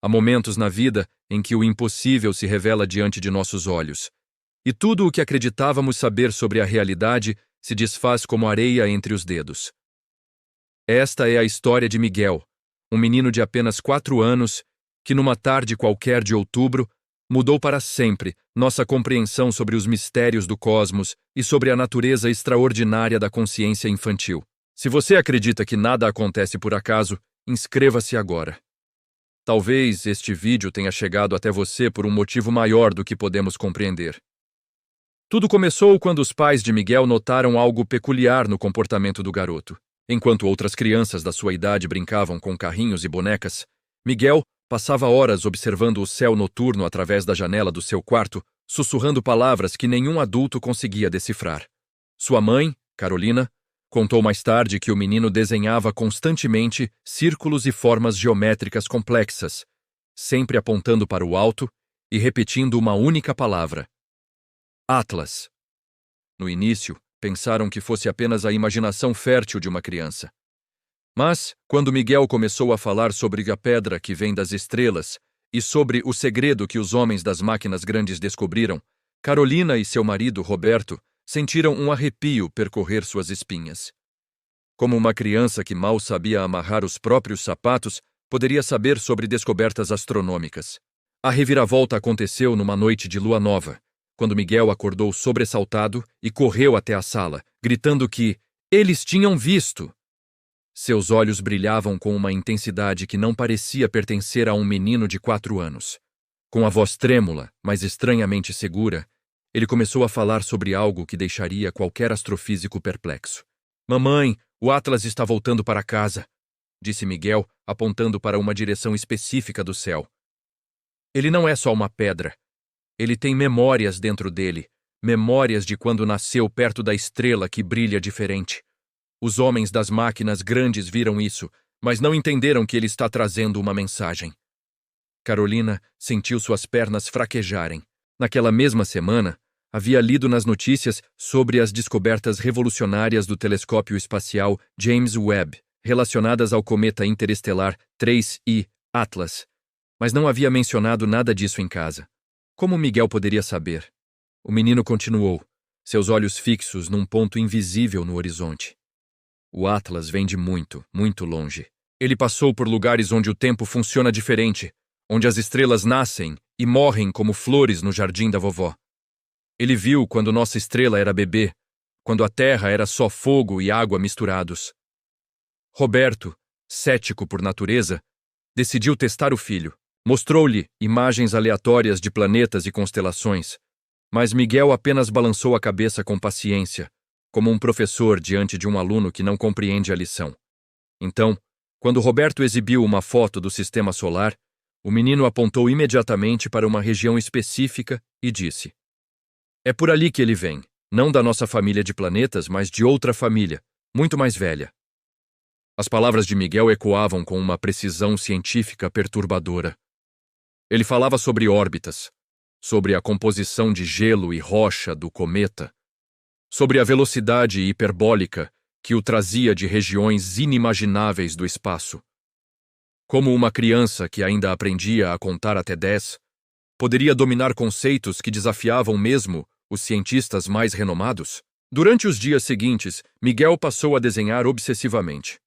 Há momentos na vida em que o impossível se revela diante de nossos olhos. E tudo o que acreditávamos saber sobre a realidade se desfaz como areia entre os dedos. Esta é a história de Miguel, um menino de apenas 4 anos que, numa tarde qualquer de outubro, mudou para sempre nossa compreensão sobre os mistérios do cosmos e sobre a natureza extraordinária da consciência infantil. Se você acredita que nada acontece por acaso, inscreva-se agora. Talvez este vídeo tenha chegado até você por um motivo maior do que podemos compreender. Tudo começou quando os pais de Miguel notaram algo peculiar no comportamento do garoto. Enquanto outras crianças da sua idade brincavam com carrinhos e bonecas, Miguel passava horas observando o céu noturno através da janela do seu quarto, sussurrando palavras que nenhum adulto conseguia decifrar. Sua mãe, Carolina, contou mais tarde que o menino desenhava constantemente círculos e formas geométricas complexas, sempre apontando para o alto e repetindo uma única palavra: Atlas. No início, pensaram que fosse apenas a imaginação fértil de uma criança. Mas, quando Miguel começou a falar sobre a pedra que vem das estrelas e sobre o segredo que os homens das máquinas grandes descobriram, Carolina e seu marido, Roberto, sentiram um arrepio percorrer suas espinhas. Como uma criança que mal sabia amarrar os próprios sapatos poderia saber sobre descobertas astronômicas? A reviravolta aconteceu numa noite de lua nova, quando Miguel acordou sobressaltado e correu até a sala, gritando que eles tinham visto. Seus olhos brilhavam com uma intensidade que não parecia pertencer a um menino de 4 anos. Com a voz trêmula, mas estranhamente segura, ele começou a falar sobre algo que deixaria qualquer astrofísico perplexo. Mamãe, o Atlas está voltando para casa, disse Miguel, apontando para uma direção específica do céu. Ele não é só uma pedra. Ele tem memórias dentro dele, memórias de quando nasceu perto da estrela que brilha diferente. Os homens das máquinas grandes viram isso, mas não entenderam que ele está trazendo uma mensagem. Carolina sentiu suas pernas fraquejarem. Naquela mesma semana, havia lido nas notícias sobre as descobertas revolucionárias do telescópio espacial James Webb, relacionadas ao cometa interestelar 3I Atlas, mas não havia mencionado nada disso em casa. Como Miguel poderia saber? O menino continuou, seus olhos fixos num ponto invisível no horizonte. O Atlas vem de muito, muito longe. Ele passou por lugares onde o tempo funciona diferente, onde as estrelas nascem e morrem como flores no jardim da vovó. Ele viu quando nossa estrela era bebê, quando a Terra era só fogo e água misturados. Roberto, cético por natureza, decidiu testar o filho. Mostrou-lhe imagens aleatórias de planetas e constelações, mas Miguel apenas balançou a cabeça com paciência, como um professor diante de um aluno que não compreende a lição. Então, quando Roberto exibiu uma foto do sistema solar, o menino apontou imediatamente para uma região específica e disse: É por ali que ele vem, não da nossa família de planetas, mas de outra família, muito mais velha. As palavras de Miguel ecoavam com uma precisão científica perturbadora. Ele falava sobre órbitas, sobre a composição de gelo e rocha do cometa, sobre a velocidade hiperbólica que o trazia de regiões inimagináveis do espaço. Como uma criança que ainda aprendia a contar até 10, poderia dominar conceitos que desafiavam mesmo os cientistas mais renomados? Durante os dias seguintes, Miguel passou a desenhar obsessivamente.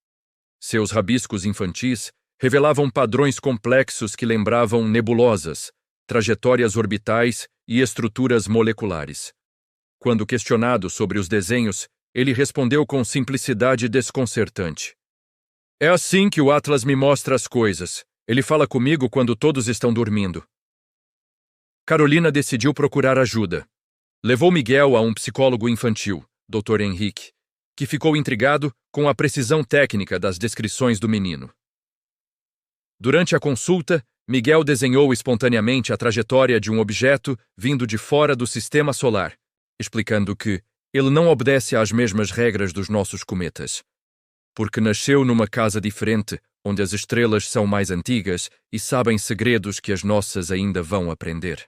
Seus rabiscos infantis revelavam padrões complexos que lembravam nebulosas, trajetórias orbitais e estruturas moleculares. Quando questionado sobre os desenhos, ele respondeu com simplicidade desconcertante: É assim que o Atlas me mostra as coisas. Ele fala comigo quando todos estão dormindo. Carolina decidiu procurar ajuda. Levou Miguel a um psicólogo infantil, Dr. Henrique, que ficou intrigado com a precisão técnica das descrições do menino. Durante a consulta, Miguel desenhou espontaneamente a trajetória de um objeto vindo de fora do sistema solar, explicando que ele não obedece às mesmas regras dos nossos cometas, porque nasceu numa casa diferente, onde as estrelas são mais antigas e sabem segredos que as nossas ainda vão aprender.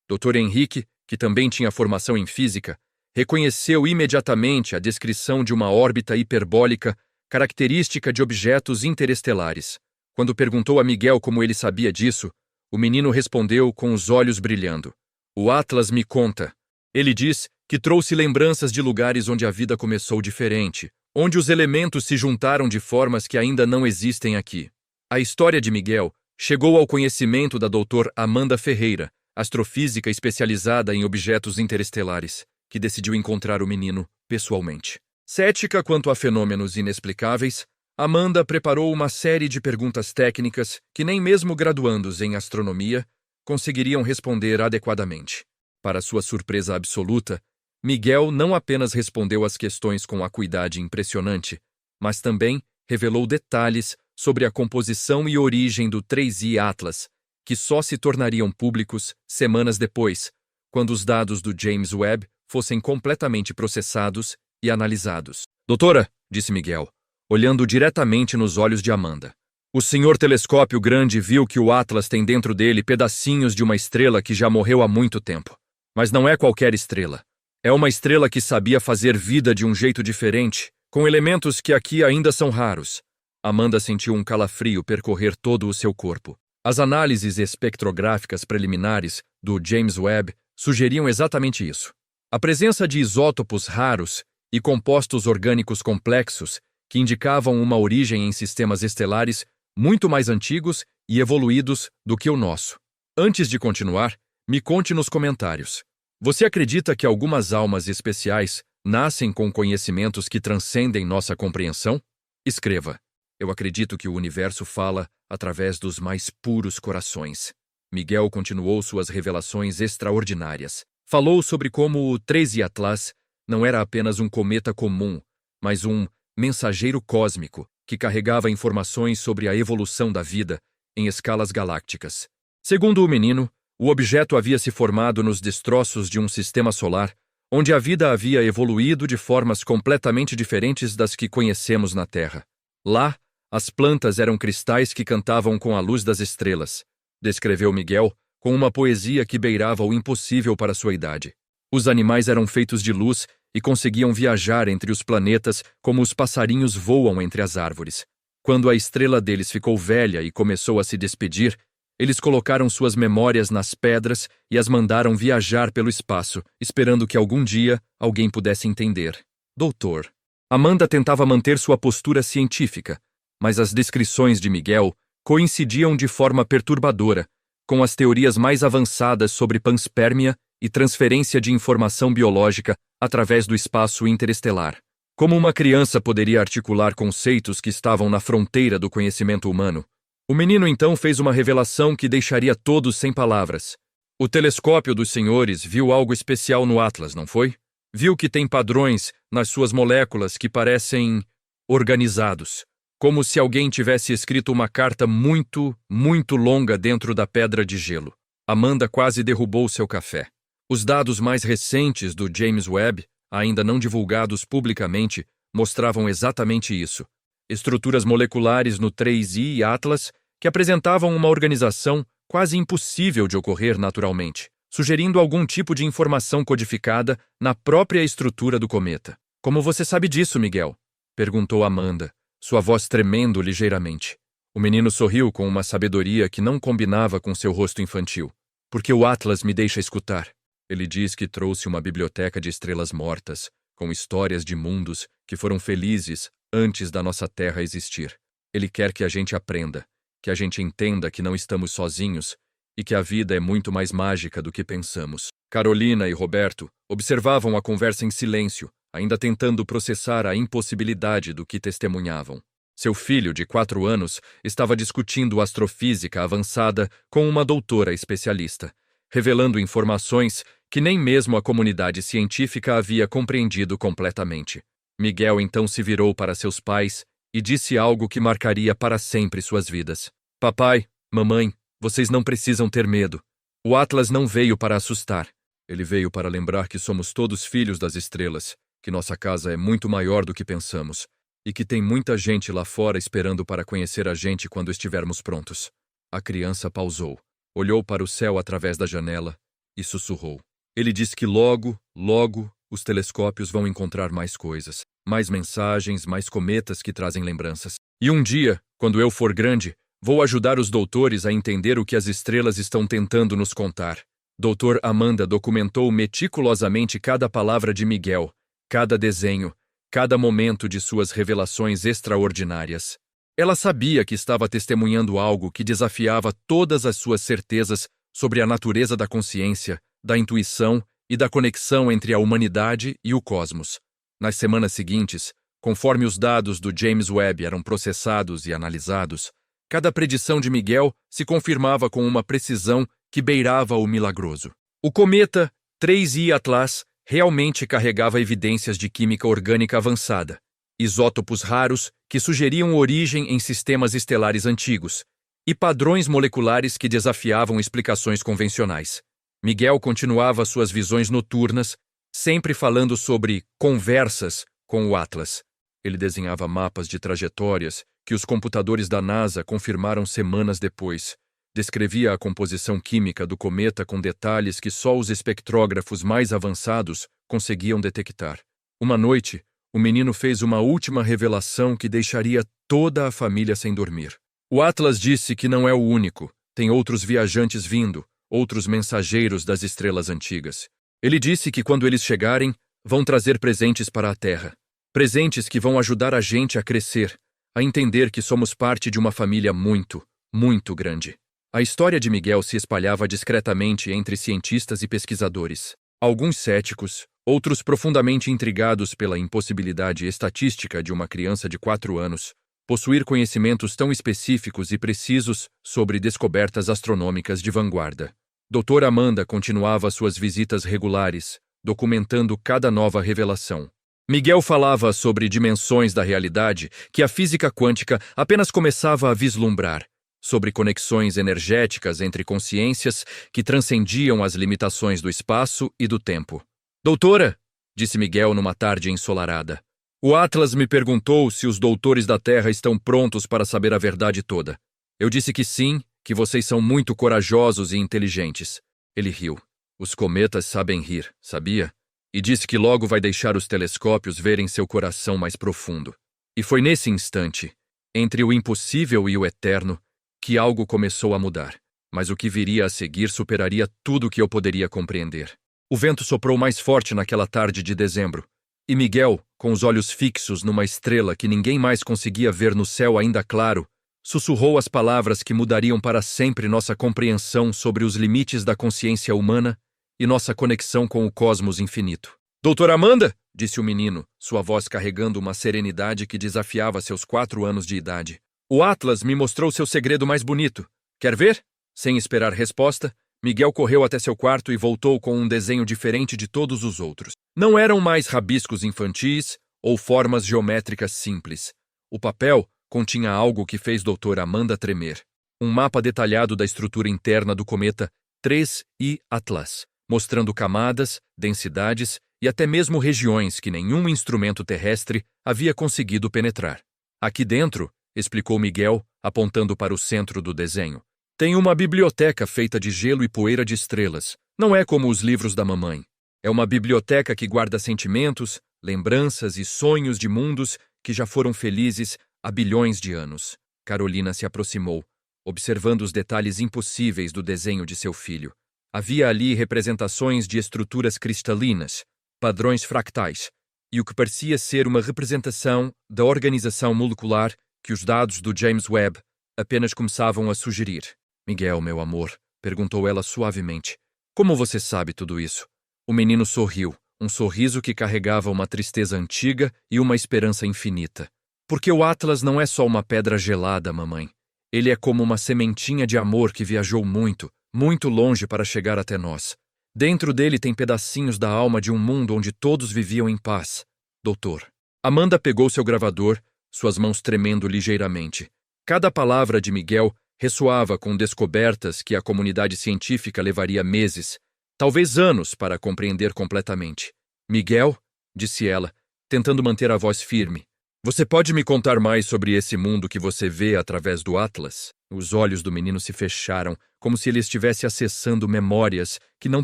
Dr. Henrique, que também tinha formação em física, reconheceu imediatamente a descrição de uma órbita hiperbólica característica de objetos interestelares, Quando perguntou a Miguel como ele sabia disso, o menino respondeu com os olhos brilhando. O Atlas me conta. Ele diz que trouxe lembranças de lugares onde a vida começou diferente, onde os elementos se juntaram de formas que ainda não existem aqui. A história de Miguel chegou ao conhecimento da doutora Amanda Ferreira, astrofísica especializada em objetos interestelares, que decidiu encontrar o menino pessoalmente. Cética quanto a fenômenos inexplicáveis, Amanda preparou uma série de perguntas técnicas que nem mesmo graduandos em astronomia conseguiriam responder adequadamente. Para sua surpresa absoluta, Miguel não apenas respondeu às questões com acuidade impressionante, mas também revelou detalhes sobre a composição e origem do 3I Atlas, que só se tornariam públicos semanas depois, quando os dados do James Webb fossem completamente processados e analisados. Doutora, disse Miguel, olhando diretamente nos olhos de Amanda. O senhor telescópio grande viu que o Atlas tem dentro dele pedacinhos de uma estrela que já morreu há muito tempo. Mas não é qualquer estrela. É uma estrela que sabia fazer vida de um jeito diferente, com elementos que aqui ainda são raros. Amanda sentiu um calafrio percorrer todo o seu corpo. As análises espectrográficas preliminares do James Webb sugeriam exatamente isso. A presença de isótopos raros e compostos orgânicos complexos que indicavam uma origem em sistemas estelares muito mais antigos e evoluídos do que o nosso. Antes de continuar, me conte nos comentários. Você acredita que algumas almas especiais nascem com conhecimentos que transcendem nossa compreensão? Escreva. Eu acredito que o universo fala através dos mais puros corações. Miguel continuou suas revelações extraordinárias. Falou sobre como o 3I Atlas não era apenas um cometa comum, mas um mensageiro cósmico que carregava informações sobre a evolução da vida em escalas galácticas. Segundo o menino, o objeto havia se formado nos destroços de um sistema solar, onde a vida havia evoluído de formas completamente diferentes das que conhecemos na Terra. Lá, as plantas eram cristais que cantavam com a luz das estrelas, descreveu Miguel com uma poesia que beirava o impossível para sua idade. Os animais eram feitos de luz e conseguiam viajar entre os planetas como os passarinhos voam entre as árvores. Quando a estrela deles ficou velha e começou a se despedir, eles colocaram suas memórias nas pedras e as mandaram viajar pelo espaço, esperando que algum dia alguém pudesse entender. Doutor. Amanda tentava manter sua postura científica, mas as descrições de Miguel coincidiam de forma perturbadora com as teorias mais avançadas sobre panspermia e transferência de informação biológica através do espaço interestelar. Como uma criança poderia articular conceitos que estavam na fronteira do conhecimento humano? O menino então fez uma revelação que deixaria todos sem palavras. O telescópio dos senhores viu algo especial no Atlas, não foi? Viu que tem padrões nas suas moléculas que parecem organizados, como se alguém tivesse escrito uma carta muito, muito longa dentro da pedra de gelo. Amanda quase derrubou seu café. Os dados mais recentes do James Webb, ainda não divulgados publicamente, mostravam exatamente isso. Estruturas moleculares no 3I Atlas que apresentavam uma organização quase impossível de ocorrer naturalmente, sugerindo algum tipo de informação codificada na própria estrutura do cometa. Como você sabe disso, Miguel? Perguntou Amanda, sua voz tremendo ligeiramente. O menino sorriu com uma sabedoria que não combinava com seu rosto infantil. Porque o Atlas me deixa escutar. Ele diz que trouxe uma biblioteca de estrelas mortas, com histórias de mundos que foram felizes antes da nossa Terra existir. Ele quer que a gente aprenda, que a gente entenda que não estamos sozinhos e que a vida é muito mais mágica do que pensamos. Carolina e Roberto observavam a conversa em silêncio, ainda tentando processar a impossibilidade do que testemunhavam. Seu filho, de 4 anos, estava discutindo astrofísica avançada com uma doutora especialista, revelando informações que nem mesmo a comunidade científica havia compreendido completamente. Miguel então se virou para seus pais e disse algo que marcaria para sempre suas vidas. Papai, mamãe, vocês não precisam ter medo. O Atlas não veio para assustar. Ele veio para lembrar que somos todos filhos das estrelas, que nossa casa é muito maior do que pensamos, e que tem muita gente lá fora esperando para conhecer a gente quando estivermos prontos. A criança pausou, olhou para o céu através da janela e sussurrou. Ele disse que logo, logo, os telescópios vão encontrar mais coisas, mais mensagens, mais cometas que trazem lembranças. E um dia, quando eu for grande, Vou ajudar os doutores a entender o que as estrelas estão tentando nos contar. Doutor Amanda documentou meticulosamente cada palavra de Miguel, cada desenho, cada momento de suas revelações extraordinárias. Ela sabia que estava testemunhando algo que desafiava todas as suas certezas sobre a natureza da consciência, da intuição e da conexão entre a humanidade e o cosmos. Nas semanas seguintes, conforme os dados do James Webb eram processados e analisados, cada predição de Miguel se confirmava com uma precisão que beirava o milagroso. O cometa 3I Atlas realmente carregava evidências de química orgânica avançada, isótopos raros que sugeriam origem em sistemas estelares antigos, e padrões moleculares que desafiavam explicações convencionais. Miguel continuava suas visões noturnas, sempre falando sobre conversas com o Atlas. Ele desenhava mapas de trajetórias que os computadores da NASA confirmaram semanas depois. Descrevia a composição química do cometa com detalhes que só os espectrógrafos mais avançados conseguiam detectar. Uma noite, o menino fez uma última revelação que deixaria toda a família sem dormir. O Atlas disse que não é o único, tem outros viajantes vindo, outros mensageiros das estrelas antigas. Ele disse que quando eles chegarem, vão trazer presentes para a Terra. Presentes que vão ajudar a gente a crescer, a entender que somos parte de uma família muito, muito grande. A história de Miguel se espalhava discretamente entre cientistas e pesquisadores. Alguns céticos, outros profundamente intrigados pela impossibilidade estatística de uma criança de 4 anos possuir conhecimentos tão específicos e precisos sobre descobertas astronômicas de vanguarda. Doutora Amanda continuava suas visitas regulares, documentando cada nova revelação. Miguel falava sobre dimensões da realidade que a física quântica apenas começava a vislumbrar, sobre conexões energéticas entre consciências que transcendiam as limitações do espaço e do tempo. Doutora, disse Miguel numa tarde ensolarada, o Atlas me perguntou se os doutores da Terra estão prontos para saber a verdade toda. Eu disse que sim, que vocês são muito corajosos e inteligentes. Ele riu. Os cometas sabem rir, sabia? E disse que logo vai deixar os telescópios verem seu coração mais profundo. E foi nesse instante, entre o impossível e o eterno, que algo começou a mudar. Mas o que viria a seguir superaria tudo o que eu poderia compreender. O vento soprou mais forte naquela tarde de dezembro, e Miguel, com os olhos fixos numa estrela que ninguém mais conseguia ver no céu ainda claro, sussurrou as palavras que mudariam para sempre nossa compreensão sobre os limites da consciência humana e nossa conexão com o cosmos infinito. Doutora Amanda, disse o menino, sua voz carregando uma serenidade que desafiava seus 4 anos de idade. O Atlas me mostrou seu segredo mais bonito. Quer ver? Sem esperar resposta, Miguel correu até seu quarto e voltou com um desenho diferente de todos os outros. Não eram mais rabiscos infantis ou formas geométricas simples. O papel continha algo que fez doutora Amanda tremer. Um mapa detalhado da estrutura interna do cometa 3I Atlas, mostrando camadas, densidades e até mesmo regiões que nenhum instrumento terrestre havia conseguido penetrar. Aqui dentro, explicou Miguel, apontando para o centro do desenho, tem uma biblioteca feita de gelo e poeira de estrelas. Não é como os livros da mamãe. É uma biblioteca que guarda sentimentos, lembranças e sonhos de mundos que já foram felizes há bilhões de anos. Carolina se aproximou, observando os detalhes impossíveis do desenho de seu filho. Havia ali representações de estruturas cristalinas, padrões fractais, e o que parecia ser uma representação da organização molecular que os dados do James Webb apenas começavam a sugerir. Miguel, meu amor, perguntou ela suavemente, como você sabe tudo isso? O menino sorriu, um sorriso que carregava uma tristeza antiga e uma esperança infinita. Porque o Atlas não é só uma pedra gelada, mamãe. Ele é como uma sementinha de amor que viajou muito, muito longe para chegar até nós. Dentro dele tem pedacinhos da alma de um mundo onde todos viviam em paz. Doutor. Amanda pegou seu gravador, suas mãos tremendo ligeiramente. Cada palavra de Miguel ressoava com descobertas que a comunidade científica levaria meses, talvez anos, para compreender completamente. Miguel, disse ela, tentando manter a voz firme, você pode me contar mais sobre esse mundo que você vê através do Atlas? Os olhos do menino se fecharam, como se ele estivesse acessando memórias que não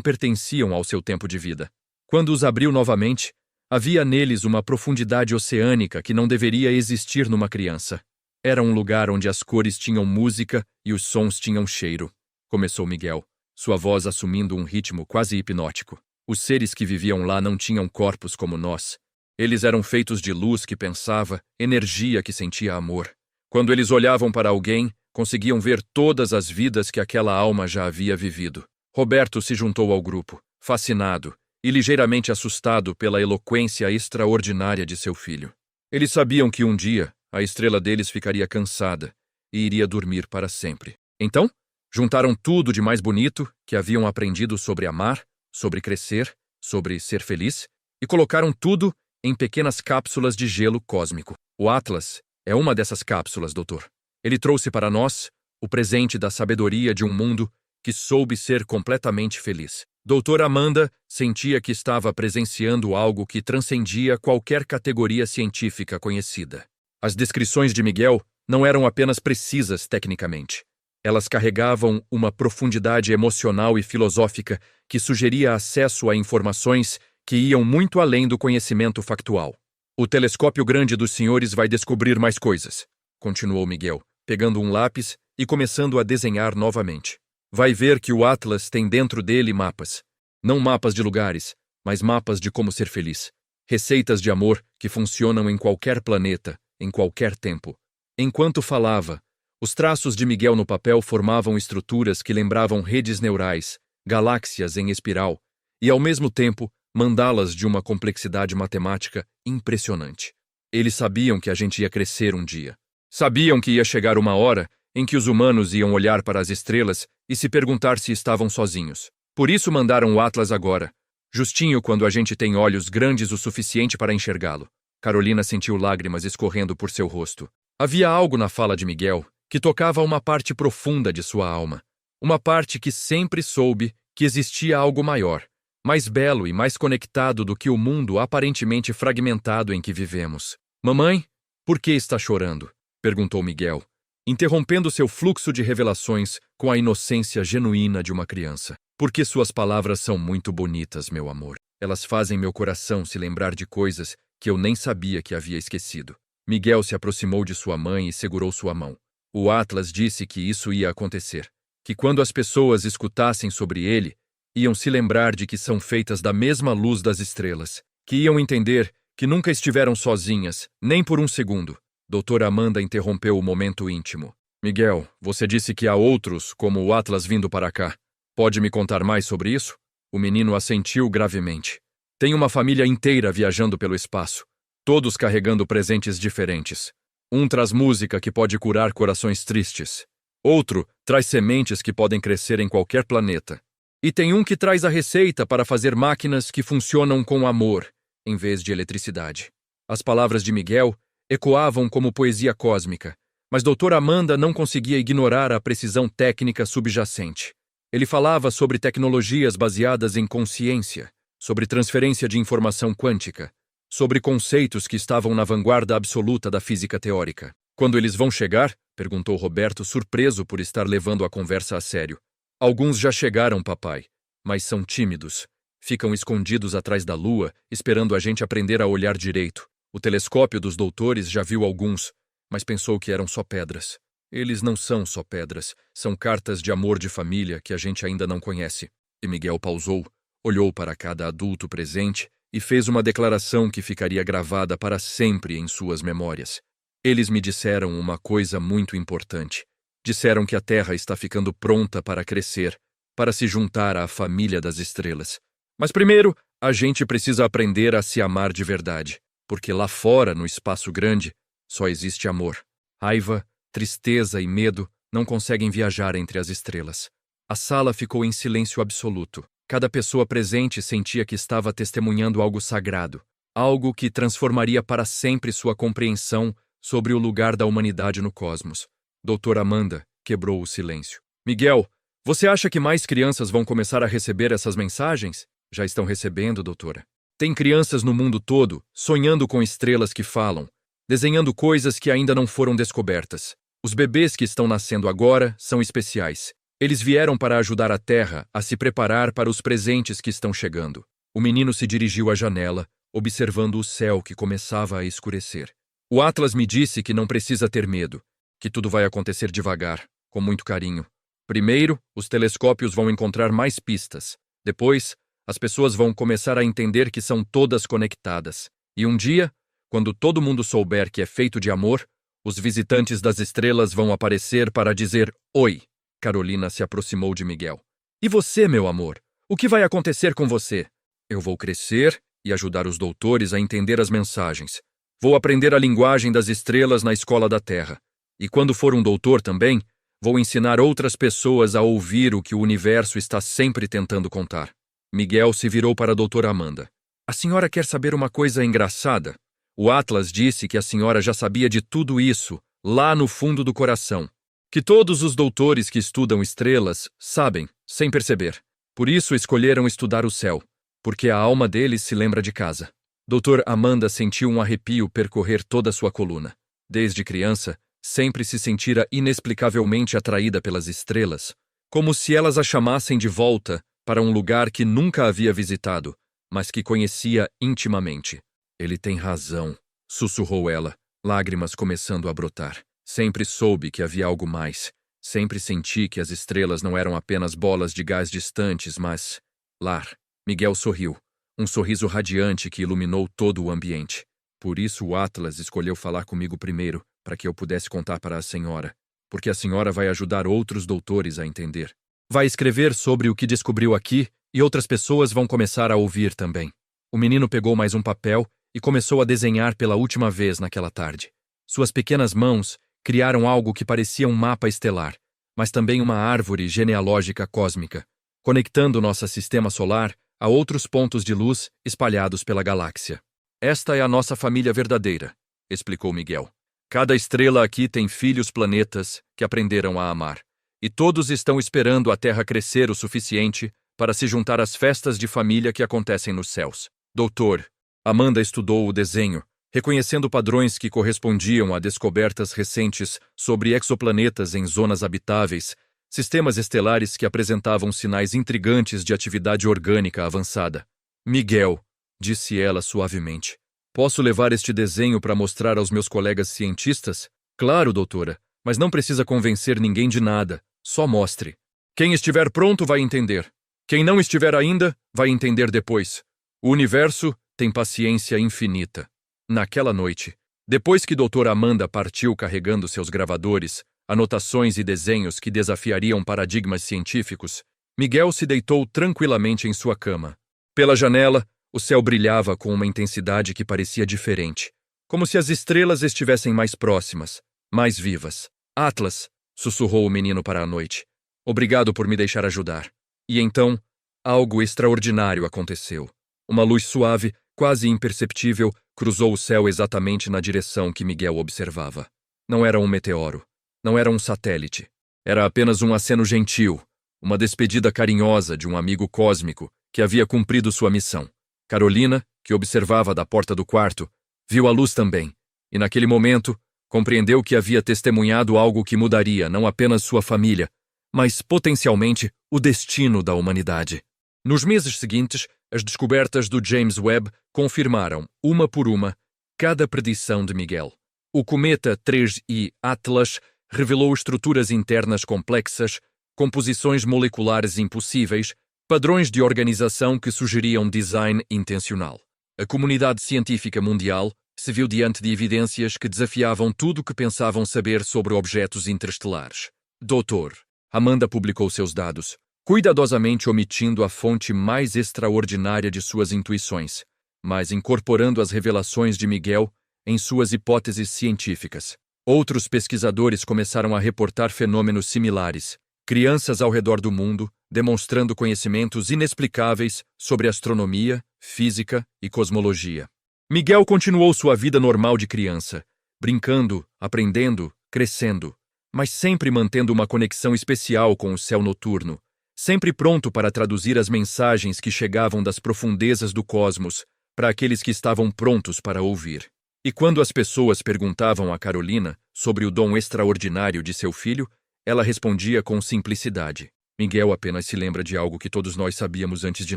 pertenciam ao seu tempo de vida. Quando os abriu novamente, havia neles uma profundidade oceânica que não deveria existir numa criança. Era um lugar onde as cores tinham música e os sons tinham cheiro. Começou Miguel, sua voz assumindo um ritmo quase hipnótico. Os seres que viviam lá não tinham corpos como nós. Eles eram feitos de luz que pensava, energia que sentia amor. Quando eles olhavam para alguém, conseguiam ver todas as vidas que aquela alma já havia vivido. Roberto se juntou ao grupo, fascinado e ligeiramente assustado pela eloquência extraordinária de seu filho. Eles sabiam que um dia a estrela deles ficaria cansada e iria dormir para sempre. Então, juntaram tudo de mais bonito que haviam aprendido sobre amar, sobre crescer, sobre ser feliz, e colocaram tudo em pequenas cápsulas de gelo cósmico. O Atlas é uma dessas cápsulas, doutor. Ele trouxe para nós o presente da sabedoria de um mundo que soube ser completamente feliz. Doutora Amanda sentia que estava presenciando algo que transcendia qualquer categoria científica conhecida. As descrições de Miguel não eram apenas precisas tecnicamente. Elas carregavam uma profundidade emocional e filosófica que sugeria acesso a informações que iam muito além do conhecimento factual. O telescópio grande dos senhores vai descobrir mais coisas, continuou Miguel, pegando um lápis e começando a desenhar novamente. Vai ver que o Atlas tem dentro dele mapas. Não mapas de lugares, mas mapas de como ser feliz. Receitas de amor que funcionam em qualquer planeta, em qualquer tempo. Enquanto falava, os traços de Miguel no papel formavam estruturas que lembravam redes neurais, galáxias em espiral, e ao mesmo tempo, mandalas de uma complexidade matemática impressionante. Eles sabiam que a gente ia crescer um dia. Sabiam que ia chegar uma hora em que os humanos iam olhar para as estrelas e se perguntar se estavam sozinhos. Por isso mandaram o Atlas agora, justinho quando a gente tem olhos grandes o suficiente para enxergá-lo. Carolina sentiu lágrimas escorrendo por seu rosto. Havia algo na fala de Miguel que tocava uma parte profunda de sua alma. Uma parte que sempre soube que existia algo maior, mais belo e mais conectado do que o mundo aparentemente fragmentado em que vivemos. Mamãe, por que está chorando? Perguntou Miguel, interrompendo seu fluxo de revelações com a inocência genuína de uma criança. Porque suas palavras são muito bonitas, meu amor. Elas fazem meu coração se lembrar de coisas que eu nem sabia que havia esquecido. Miguel se aproximou de sua mãe e segurou sua mão. O Atlas disse que isso ia acontecer, que quando as pessoas escutassem sobre ele, iam se lembrar de que são feitas da mesma luz das estrelas, que iam entender que nunca estiveram sozinhas, nem por um segundo. Doutora Amanda interrompeu o momento íntimo. Miguel, você disse que há outros, como o Atlas vindo para cá. Pode me contar mais sobre isso? O menino assentiu gravemente. Tem uma família inteira viajando pelo espaço, todos carregando presentes diferentes. Um traz música que pode curar corações tristes. Outro traz sementes que podem crescer em qualquer planeta. E tem um que traz a receita para fazer máquinas que funcionam com amor, em vez de eletricidade. As palavras de Miguel ecoavam como poesia cósmica, mas doutora Amanda não conseguia ignorar a precisão técnica subjacente. Ele falava sobre tecnologias baseadas em consciência, sobre transferência de informação quântica, sobre conceitos que estavam na vanguarda absoluta da física teórica. Quando eles vão chegar? Perguntou Roberto, surpreso por estar levando a conversa a sério. Alguns já chegaram, papai, mas são tímidos. Ficam escondidos atrás da lua, esperando a gente aprender a olhar direito. O telescópio dos doutores já viu alguns, mas pensou que eram só pedras. Eles não são só pedras, são cartas de amor de família que a gente ainda não conhece. E Miguel pausou, olhou para cada adulto presente e fez uma declaração que ficaria gravada para sempre em suas memórias. Eles me disseram uma coisa muito importante. Disseram que a Terra está ficando pronta para crescer, para se juntar à família das estrelas. Mas primeiro, a gente precisa aprender a se amar de verdade, porque lá fora, no espaço grande, só existe amor. Raiva, tristeza e medo não conseguem viajar entre as estrelas. A sala ficou em silêncio absoluto. Cada pessoa presente sentia que estava testemunhando algo sagrado, algo que transformaria para sempre sua compreensão sobre o lugar da humanidade no cosmos. Doutora Amanda quebrou o silêncio. Miguel, você acha que mais crianças vão começar a receber essas mensagens? Já estão recebendo, doutora. Tem crianças no mundo todo sonhando com estrelas que falam, desenhando coisas que ainda não foram descobertas. Os bebês que estão nascendo agora são especiais. Eles vieram para ajudar a Terra a se preparar para os presentes que estão chegando. O menino se dirigiu à janela, observando o céu que começava a escurecer. O Atlas me disse que não precisa ter medo, que tudo vai acontecer devagar, com muito carinho. Primeiro, os telescópios vão encontrar mais pistas. Depois, as pessoas vão começar a entender que são todas conectadas. E um dia, quando todo mundo souber que é feito de amor, os visitantes das estrelas vão aparecer para dizer oi. Carolina se aproximou de Miguel. E você, meu amor? O que vai acontecer com você? Eu vou crescer e ajudar os doutores a entender as mensagens. Vou aprender a linguagem das estrelas na escola da Terra. E quando for um doutor também, vou ensinar outras pessoas a ouvir o que o universo está sempre tentando contar. Miguel se virou para a doutora Amanda. A senhora quer saber uma coisa engraçada? O Atlas disse que a senhora já sabia de tudo isso, lá no fundo do coração. Que todos os doutores que estudam estrelas sabem, sem perceber. Por isso escolheram estudar o céu, porque a alma deles se lembra de casa. Doutor Amanda sentiu um arrepio percorrer toda a sua coluna. Desde criança, sempre se sentira inexplicavelmente atraída pelas estrelas, como se elas a chamassem de volta para um lugar que nunca havia visitado, mas que conhecia intimamente. Ele tem razão, sussurrou ela, lágrimas começando a brotar. Sempre soube que havia algo mais. Sempre senti que as estrelas não eram apenas bolas de gás distantes, mas... lar. Miguel sorriu, um sorriso radiante que iluminou todo o ambiente. Por isso o Atlas escolheu falar comigo primeiro, para que eu pudesse contar para a senhora, porque a senhora vai ajudar outros doutores a entender. Vai escrever sobre o que descobriu aqui e outras pessoas vão começar a ouvir também. O menino pegou mais um papel e começou a desenhar pela última vez naquela tarde. Suas pequenas mãos criaram algo que parecia um mapa estelar, mas também uma árvore genealógica cósmica, conectando nosso sistema solar a outros pontos de luz espalhados pela galáxia. Esta é a nossa família verdadeira, explicou Miguel. Cada estrela aqui tem filhos planetas que aprenderam a amar, e todos estão esperando a Terra crescer o suficiente para se juntar às festas de família que acontecem nos céus. Doutor, Amanda estudou o desenho, reconhecendo padrões que correspondiam a descobertas recentes sobre exoplanetas em zonas habitáveis, sistemas estelares que apresentavam sinais intrigantes de atividade orgânica avançada. Miguel, disse ela suavemente, posso levar este desenho para mostrar aos meus colegas cientistas? Claro, doutora, mas não precisa convencer ninguém de nada, só mostre. Quem estiver pronto vai entender. Quem não estiver ainda, vai entender depois. O universo tem paciência infinita. Naquela noite, depois que doutora Amanda partiu carregando seus gravadores, anotações e desenhos que desafiariam paradigmas científicos, Miguel se deitou tranquilamente em sua cama. Pela janela, o céu brilhava com uma intensidade que parecia diferente, como se as estrelas estivessem mais próximas, mais vivas. Atlas, sussurrou o menino para a noite. Obrigado por me deixar ajudar. E então, algo extraordinário aconteceu. Uma luz suave, quase imperceptível, cruzou o céu exatamente na direção que Miguel observava. Não era um meteoro. Não era um satélite. Era apenas um aceno gentil, uma despedida carinhosa de um amigo cósmico que havia cumprido sua missão. Carolina, que observava da porta do quarto, viu a luz também, e naquele momento compreendeu que havia testemunhado algo que mudaria não apenas sua família, mas potencialmente o destino da humanidade. Nos meses seguintes, as descobertas do James Webb confirmaram, uma por uma, cada predição de Miguel. O cometa 3I Atlas revelou estruturas internas complexas, composições moleculares impossíveis, padrões de organização que sugeriam design intencional. A comunidade científica mundial se viu diante de evidências que desafiavam tudo o que pensavam saber sobre objetos interestelares. Doutor, Amanda publicou seus dados, cuidadosamente omitindo a fonte mais extraordinária de suas intuições, mas incorporando as revelações de Miguel em suas hipóteses científicas. Outros pesquisadores começaram a reportar fenômenos similares, crianças ao redor do mundo demonstrando conhecimentos inexplicáveis sobre astronomia, física e cosmologia. Miguel continuou sua vida normal de criança, brincando, aprendendo, crescendo, mas sempre mantendo uma conexão especial com o céu noturno, sempre pronto para traduzir as mensagens que chegavam das profundezas do cosmos para aqueles que estavam prontos para ouvir. E quando as pessoas perguntavam a Carolina sobre o dom extraordinário de seu filho, ela respondia com simplicidade. Miguel apenas se lembra de algo que todos nós sabíamos antes de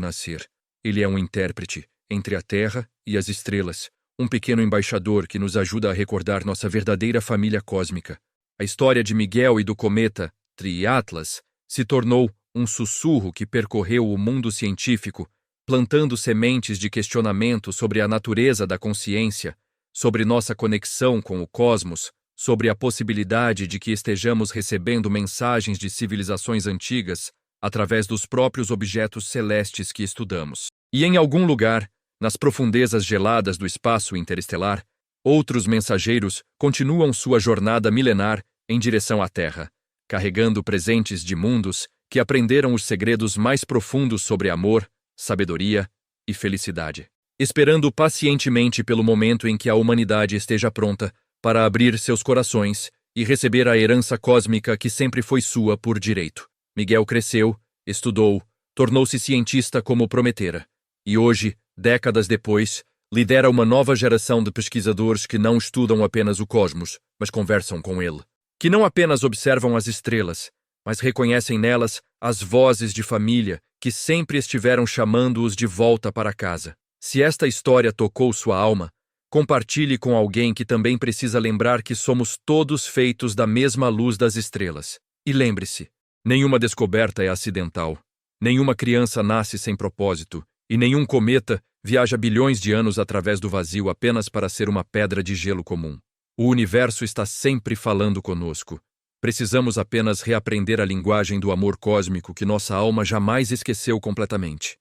nascer. Ele é um intérprete entre a Terra e as estrelas, um pequeno embaixador que nos ajuda a recordar nossa verdadeira família cósmica. A história de Miguel e do cometa Triatlas se tornou um sussurro que percorreu o mundo científico, plantando sementes de questionamento sobre a natureza da consciência, sobre nossa conexão com o cosmos, sobre a possibilidade de que estejamos recebendo mensagens de civilizações antigas através dos próprios objetos celestes que estudamos. E em algum lugar, nas profundezas geladas do espaço interestelar, outros mensageiros continuam sua jornada milenar em direção à Terra, carregando presentes de mundos que aprenderam os segredos mais profundos sobre amor, sabedoria e felicidade, esperando pacientemente pelo momento em que a humanidade esteja pronta para abrir seus corações e receber a herança cósmica que sempre foi sua por direito. Miguel cresceu, estudou, tornou-se cientista como prometera, e hoje, décadas depois, lidera uma nova geração de pesquisadores que não estudam apenas o cosmos, mas conversam com ele. Que não apenas observam as estrelas, mas reconhecem nelas as vozes de família que sempre estiveram chamando-os de volta para casa. Se esta história tocou sua alma, compartilhe com alguém que também precisa lembrar que somos todos feitos da mesma luz das estrelas. E lembre-se, nenhuma descoberta é acidental, nenhuma criança nasce sem propósito, e nenhum cometa viaja bilhões de anos através do vazio apenas para ser uma pedra de gelo comum. O universo está sempre falando conosco. Precisamos apenas reaprender a linguagem do amor cósmico que nossa alma jamais esqueceu completamente.